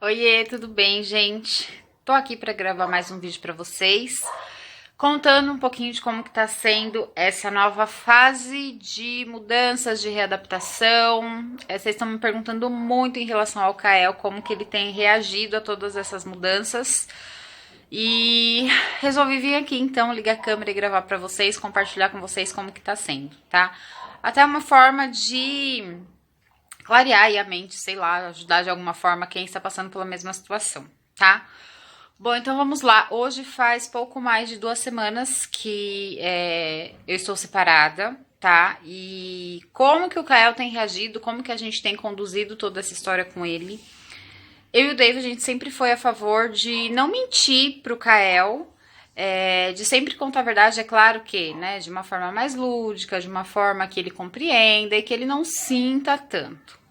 Oiê, tudo bem, gente? Tô aqui para gravar mais um vídeo para vocês, contando um pouquinho de como que tá sendo essa nova fase de mudanças, de readaptação. Vocês estão me perguntando muito em relação ao Kael, como que ele tem reagido a todas essas mudanças. E resolvi vir aqui então, ligar a câmera e gravar para vocês, compartilhar com vocês como que tá sendo, tá? Até uma forma de clarear aí a mente, sei lá, ajudar de alguma forma quem está passando pela mesma situação, tá? Bom, então vamos lá. Hoje faz pouco mais de 2 semanas que eu estou separada, tá? E como que o Kael tem reagido, como que a gente tem conduzido toda essa história com ele. Eu e o David, a gente sempre foi a favor de não mentir pro Kael, de sempre contar a verdade, é claro que, né, de uma forma mais lúdica, de uma forma que ele compreenda e que ele não sinta tanto.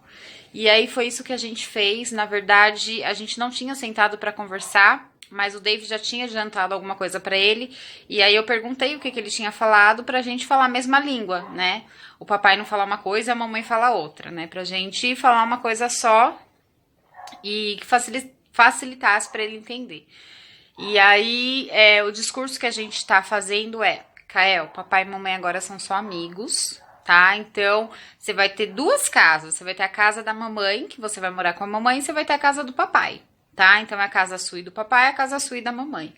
E aí foi isso que a gente fez. Na verdade, a gente não tinha sentado para conversar, mas o David já tinha adiantado alguma coisa para ele. E aí eu perguntei o que ele tinha falado pra gente falar a mesma língua, né? O papai não falar uma coisa, a mamãe falar outra, né? Pra gente falar uma coisa só e que facilitasse para ele entender. E aí, o discurso que a gente tá fazendo é: Kael, papai e mamãe agora são só amigos, tá? Então, você vai ter duas casas. Você vai ter a casa da mamãe, que você vai morar com a mamãe, e você vai ter a casa do papai, tá? Então, é a casa sua e do papai, a casa sua e da mamãe.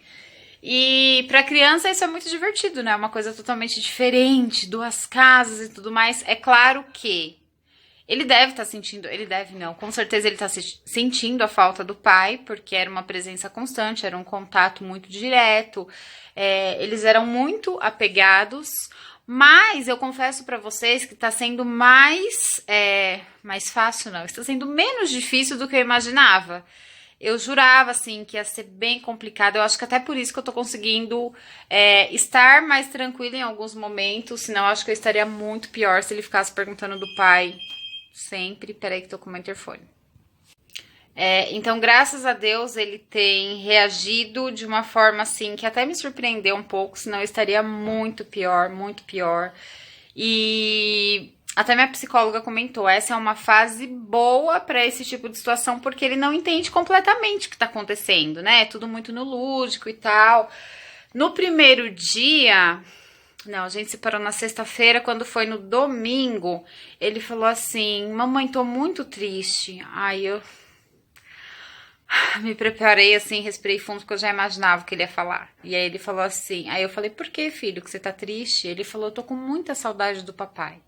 E pra criança isso é muito divertido, né? É uma coisa totalmente diferente, duas casas e tudo mais. É claro que ele deve estar sentindo, ele deve não, com certeza ele está sentindo a falta do pai, porque era uma presença constante, era um contato muito direto, eles eram muito apegados, mas eu confesso para vocês que está sendo mais fácil não, está sendo menos difícil do que eu imaginava. Eu jurava, assim, que ia ser bem complicado. Eu acho que até por isso que eu tô conseguindo estar mais tranquila em alguns momentos. Senão, eu acho que eu estaria muito pior se ele ficasse perguntando do pai sempre. Peraí que tô com o meu interfone. Então, graças a Deus, ele tem reagido de uma forma, assim, que até me surpreendeu um pouco. Senão, eu estaria muito pior, muito pior. E até minha psicóloga comentou, essa é uma fase boa para esse tipo de situação, porque ele não entende completamente o que tá acontecendo, né? É tudo muito no lúdico e tal. No primeiro dia, não, a gente se parou na sexta-feira, quando foi no domingo, ele falou assim: mamãe, tô muito triste. Aí eu me preparei assim, respirei fundo, porque eu já imaginava o que ele ia falar. E aí ele falou assim, aí eu falei: por que, filho, que você tá triste? Ele falou: tô com muita saudade do papai.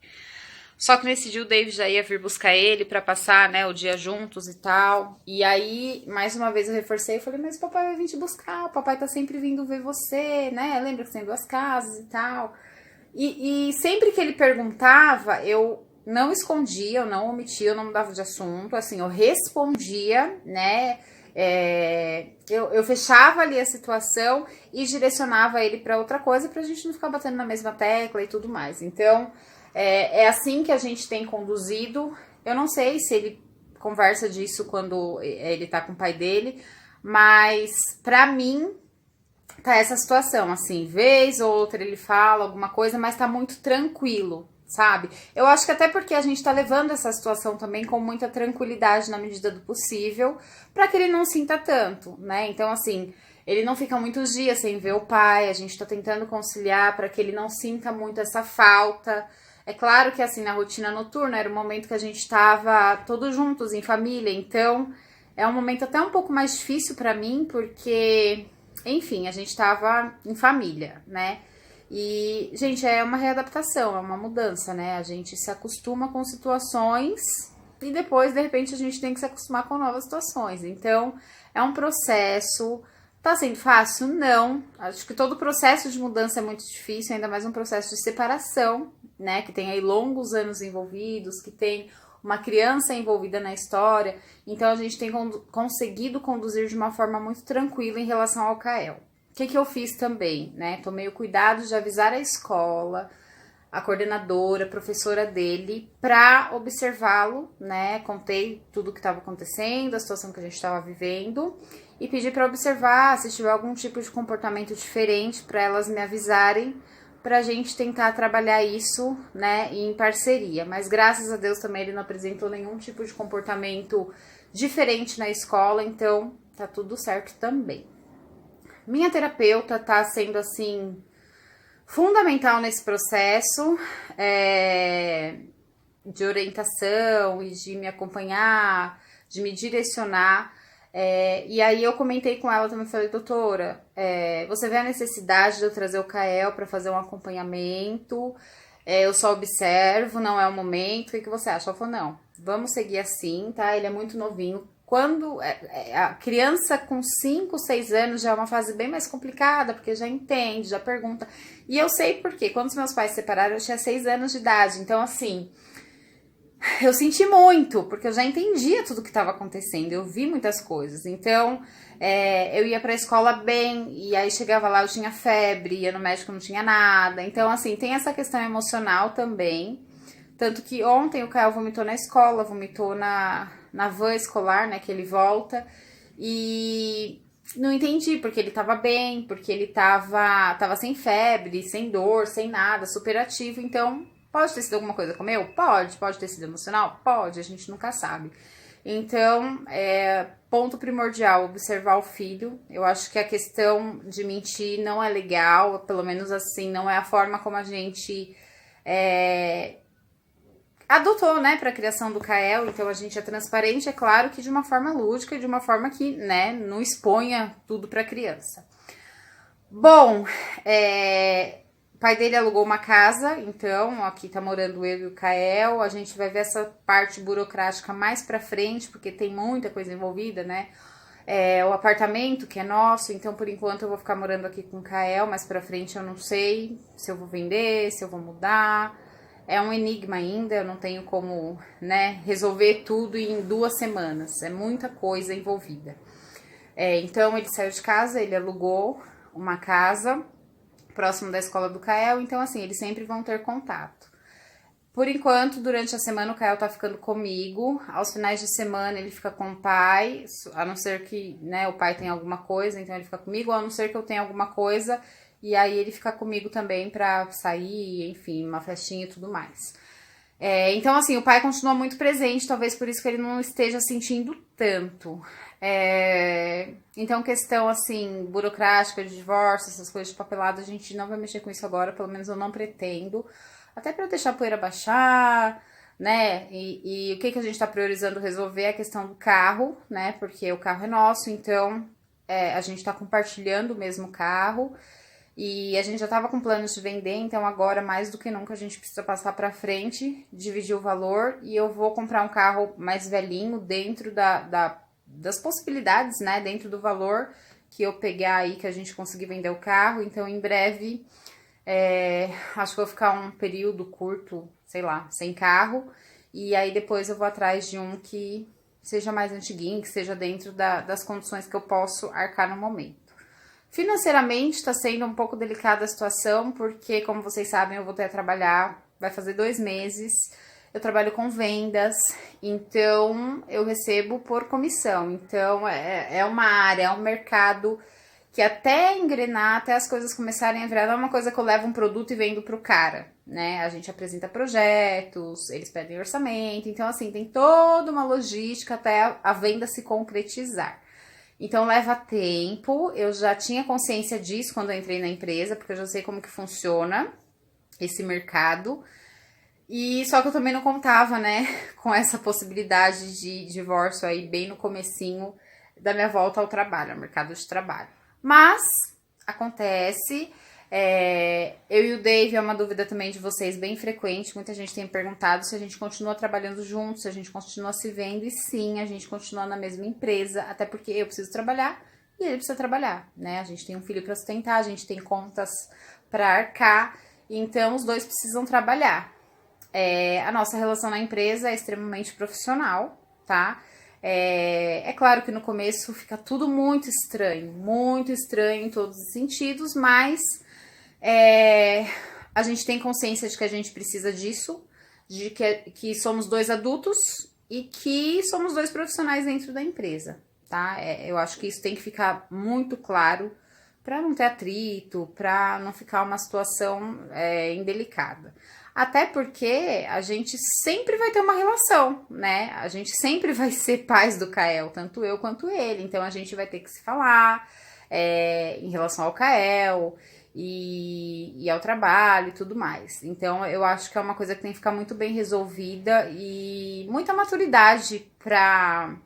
Só que nesse dia o David já ia vir buscar ele pra passar, né, o dia juntos e tal. E aí, mais uma vez eu reforcei e falei: mas o papai vai vir te buscar, o papai tá sempre vindo ver você, né? Lembra que tem duas casas e tal. E sempre que ele perguntava, eu não escondia, eu não omitia, eu não mudava de assunto, assim, eu respondia, né? Eu fechava ali a situação e direcionava ele para outra coisa pra gente não ficar batendo na mesma tecla e tudo mais. Então, é assim que a gente tem conduzido. Eu não sei se ele conversa disso quando ele tá com o pai dele, mas pra mim tá essa situação, assim, vez ou outra ele fala alguma coisa, mas tá muito tranquilo, sabe? Eu acho que até porque a gente tá levando essa situação também com muita tranquilidade na medida do possível, pra que ele não sinta tanto, né? Então, assim, ele não fica muitos dias sem ver o pai, a gente tá tentando conciliar pra que ele não sinta muito essa falta. É claro que, assim, na rotina noturna era o momento que a gente tava todos juntos, em família, então é um momento até um pouco mais difícil pra mim, porque, enfim, a gente tava em família, né? E, gente, é uma readaptação, é uma mudança, né? A gente se acostuma com situações e depois, de repente, a gente tem que se acostumar com novas situações. Então, é um processo. Tá sendo fácil? Não. Acho que todo processo de mudança é muito difícil, ainda mais um processo de separação, né? Que tem aí longos anos envolvidos, que tem uma criança envolvida na história. Então, a gente tem conseguido conduzir de uma forma muito tranquila em relação ao Kael. O que eu fiz também, né? Tomei o cuidado de avisar a escola, a coordenadora, a professora dele, para observá-lo, né? Contei tudo o que estava acontecendo, a situação que a gente estava vivendo, e pedi para observar se tiver algum tipo de comportamento diferente, para elas me avisarem, pra gente tentar trabalhar isso, né, em parceria. Mas graças a Deus também ele não apresentou nenhum tipo de comportamento diferente na escola, então tá tudo certo também. Minha terapeuta tá sendo, assim, fundamental nesse processo de orientação e de me acompanhar, de me direcionar. E aí eu comentei com ela também, falei, doutora, você vê a necessidade de eu trazer o Kael para fazer um acompanhamento? Eu só observo, não é o momento, o que você acha? Ela falou, não, vamos seguir assim, tá? Ele é muito novinho. Quando a criança com 5, 6 anos já é uma fase bem mais complicada, porque já entende, já pergunta. E eu sei por quê. Quando os meus pais se separaram, eu tinha 6 anos de idade. Então, assim, eu senti muito, porque eu já entendia tudo que estava acontecendo. Eu vi muitas coisas. Então, eu ia pra escola bem, e aí chegava lá, eu tinha febre, ia no médico, não tinha nada. Então, assim, tem essa questão emocional também. Tanto que ontem o Kael vomitou na escola, vomitou na van escolar, né, que ele volta, e não entendi, porque ele tava bem, porque ele tava sem febre, sem dor, sem nada, super ativo, então pode ter sido alguma coisa comeu? Pode ter sido emocional? Pode, a gente nunca sabe. Então, ponto primordial, observar o filho. Eu acho que a questão de mentir não é legal, pelo menos assim, não é a forma como a gente adotou, né, para a criação do Kael. Então a gente é transparente, é claro que de uma forma lúdica, de uma forma que, né, não exponha tudo para a criança. Bom, o pai dele alugou uma casa, então aqui tá morando eu e o Kael. A gente vai ver essa parte burocrática mais para frente, porque tem muita coisa envolvida, né? O apartamento que é nosso, então por enquanto eu vou ficar morando aqui com o Kael, mas para frente eu não sei se eu vou vender, se eu vou mudar. É um enigma ainda, eu não tenho como, né, resolver tudo em 2 semanas. É muita coisa envolvida. Então, ele saiu de casa, ele alugou uma casa próximo da escola do Kael. Então, assim, eles sempre vão ter contato. Por enquanto, durante a semana, o Kael tá ficando comigo. Aos finais de semana, ele fica com o pai. A não ser que, né, o pai tenha alguma coisa, então ele fica comigo. A não ser que eu tenha alguma coisa... E aí ele fica comigo também pra sair, enfim, uma festinha e tudo mais. Então, assim, o pai continua muito presente, talvez por isso que ele não esteja sentindo tanto. Então, questão, assim, burocrática, de divórcio, essas coisas de papelado, a gente não vai mexer com isso agora, pelo menos eu não pretendo. Até pra deixar a poeira baixar, né? E o que a gente tá priorizando resolver é a questão do carro, né? Porque o carro é nosso, então a gente tá compartilhando o mesmo carro. E a gente já estava com planos de vender, então agora mais do que nunca a gente precisa passar para frente, dividir o valor, e eu vou comprar um carro mais velhinho dentro das possibilidades, né, dentro do valor que eu pegar aí, que a gente conseguir vender o carro. Então em breve, acho que vou ficar um período curto, sei lá, sem carro, e aí depois eu vou atrás de um que seja mais antiguinho, que seja dentro das condições que eu posso arcar no momento. Financeiramente está sendo um pouco delicada a situação, porque, como vocês sabem, eu voltei a trabalhar, vai fazer 2 meses, eu trabalho com vendas, então eu recebo por comissão. Então é uma área, é um mercado que até engrenar, até as coisas começarem a virar, não é uma coisa que eu levo um produto e vendo pro cara, né? A gente apresenta projetos, eles pedem orçamento, então assim, tem toda uma logística até a venda se concretizar. Então leva tempo, eu já tinha consciência disso quando eu entrei na empresa, porque eu já sei como que funciona esse mercado. E só que eu também não contava, né, com essa possibilidade de divórcio aí bem no comecinho da minha volta ao trabalho, ao mercado de trabalho. Mas acontece. Eu e o Dave, é uma dúvida também de vocês bem frequente. Muita gente tem perguntado se a gente continua trabalhando juntos, se a gente continua se vendo. E sim, a gente continua na mesma empresa, até porque eu preciso trabalhar e ele precisa trabalhar, né? A gente tem um filho para sustentar, a gente tem contas para arcar, então os dois precisam trabalhar. A nossa relação na empresa é extremamente profissional, tá? É claro que no começo fica tudo muito estranho em todos os sentidos, mas a gente tem consciência de que a gente precisa disso, de que somos 2 adultos e que somos 2 profissionais dentro da empresa, tá? Eu acho que isso tem que ficar muito claro para não ter atrito, para não ficar uma situação indelicada. Até porque a gente sempre vai ter uma relação, né? A gente sempre vai ser pais do Kael, tanto eu quanto ele. Então a gente vai ter que se falar em relação ao Kael e ao trabalho e tudo mais. Então eu acho que é uma coisa que tem que ficar muito bem resolvida e muita maturidade pra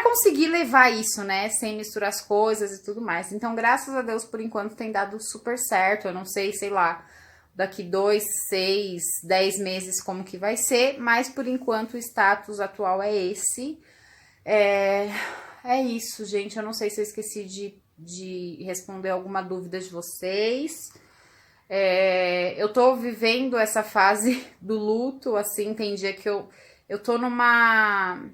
conseguir levar isso, né? Sem misturar as coisas e tudo mais. Então, graças a Deus, por enquanto tem dado super certo. Eu não sei, sei lá, daqui 2, 6, 10 meses como que vai ser, mas por enquanto o status atual é esse. É isso, gente. Eu não sei se eu esqueci de responder alguma dúvida de vocês. Eu tô vivendo essa fase do luto, assim, tem dia que eu tô numa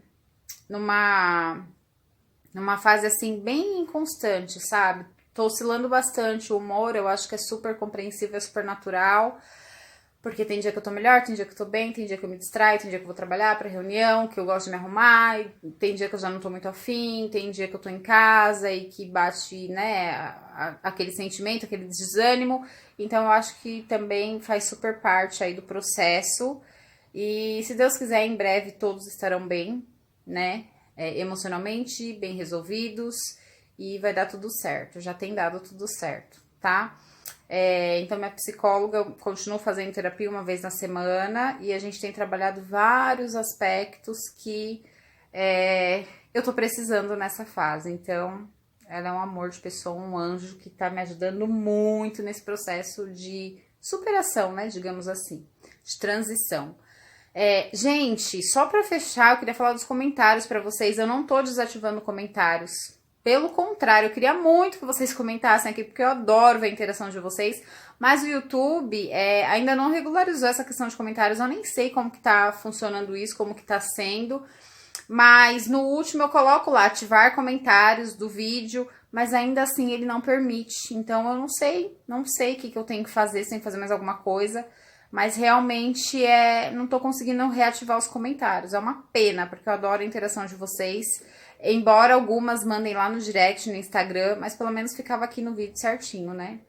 fase, assim, bem inconstante, sabe? Tô oscilando bastante o humor, eu acho que é super compreensível, é super natural, porque tem dia que eu tô melhor, tem dia que eu tô bem, tem dia que eu me distraio, tem dia que eu vou trabalhar pra reunião, que eu gosto de me arrumar, tem dia que eu já não tô muito afim, tem dia que eu tô em casa e que bate, né, aquele sentimento, aquele desânimo. Então eu acho que também faz super parte aí do processo. E se Deus quiser, em breve todos estarão bem, né, emocionalmente, bem resolvidos, e vai dar tudo certo, já tem dado tudo certo, tá? Então, minha psicóloga, eu continuo fazendo terapia uma vez na semana, e a gente tem trabalhado vários aspectos que eu tô precisando nessa fase. Então, ela é um amor de pessoa, um anjo que tá me ajudando muito nesse processo de superação, né, digamos assim, de transição. Gente, só pra fechar, eu queria falar dos comentários pra vocês. Eu não tô desativando comentários. Pelo contrário, eu queria muito que vocês comentassem aqui, porque eu adoro ver a interação de vocês. Mas o YouTube ainda não regularizou essa questão de comentários. Eu nem sei como que tá funcionando isso, como que tá sendo. Mas no último eu coloco lá, ativar comentários do vídeo, mas ainda assim ele não permite. Então eu não sei o que eu tenho que fazer, sem fazer mais alguma coisa. Mas realmente não tô conseguindo reativar os comentários. É uma pena, porque eu adoro a interação de vocês. Embora algumas mandem lá no direct, no Instagram, mas pelo menos ficava aqui no vídeo certinho, né?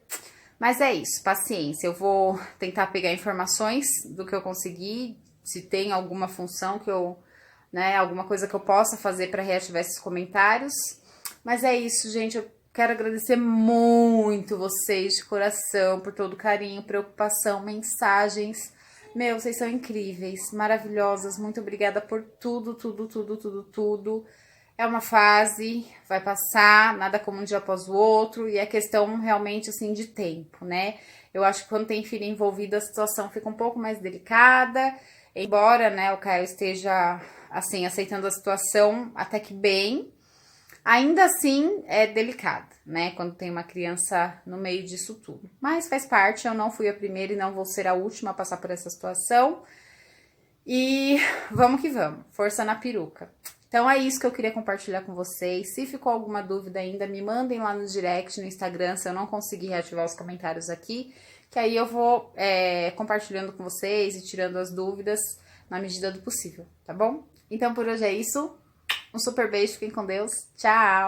Mas é isso, paciência. Eu vou tentar pegar informações do que eu consegui, se tem alguma função que eu, né, alguma coisa que eu possa fazer para reativar esses comentários. Mas é isso, gente. Eu quero agradecer muito vocês de coração por todo o carinho, preocupação, mensagens. Meu, vocês são incríveis, maravilhosas. Muito obrigada por tudo, tudo, tudo, tudo, tudo. É uma fase, vai passar, nada como um dia após o outro, e é questão realmente, assim, de tempo, né? Eu acho que quando tem filho envolvido, a situação fica um pouco mais delicada, embora, né, o Caio esteja, assim, aceitando a situação até que bem, ainda assim é delicado, né, quando tem uma criança no meio disso tudo. Mas faz parte, eu não fui a primeira e não vou ser a última a passar por essa situação. E vamos que vamos, força na peruca. Então é isso que eu queria compartilhar com vocês. Se ficou alguma dúvida ainda, me mandem lá no direct, no Instagram, se eu não conseguir reativar os comentários aqui, que aí eu vou compartilhando com vocês e tirando as dúvidas na medida do possível, tá bom? Então por hoje é isso. Um super beijo, fiquem com Deus. Tchau!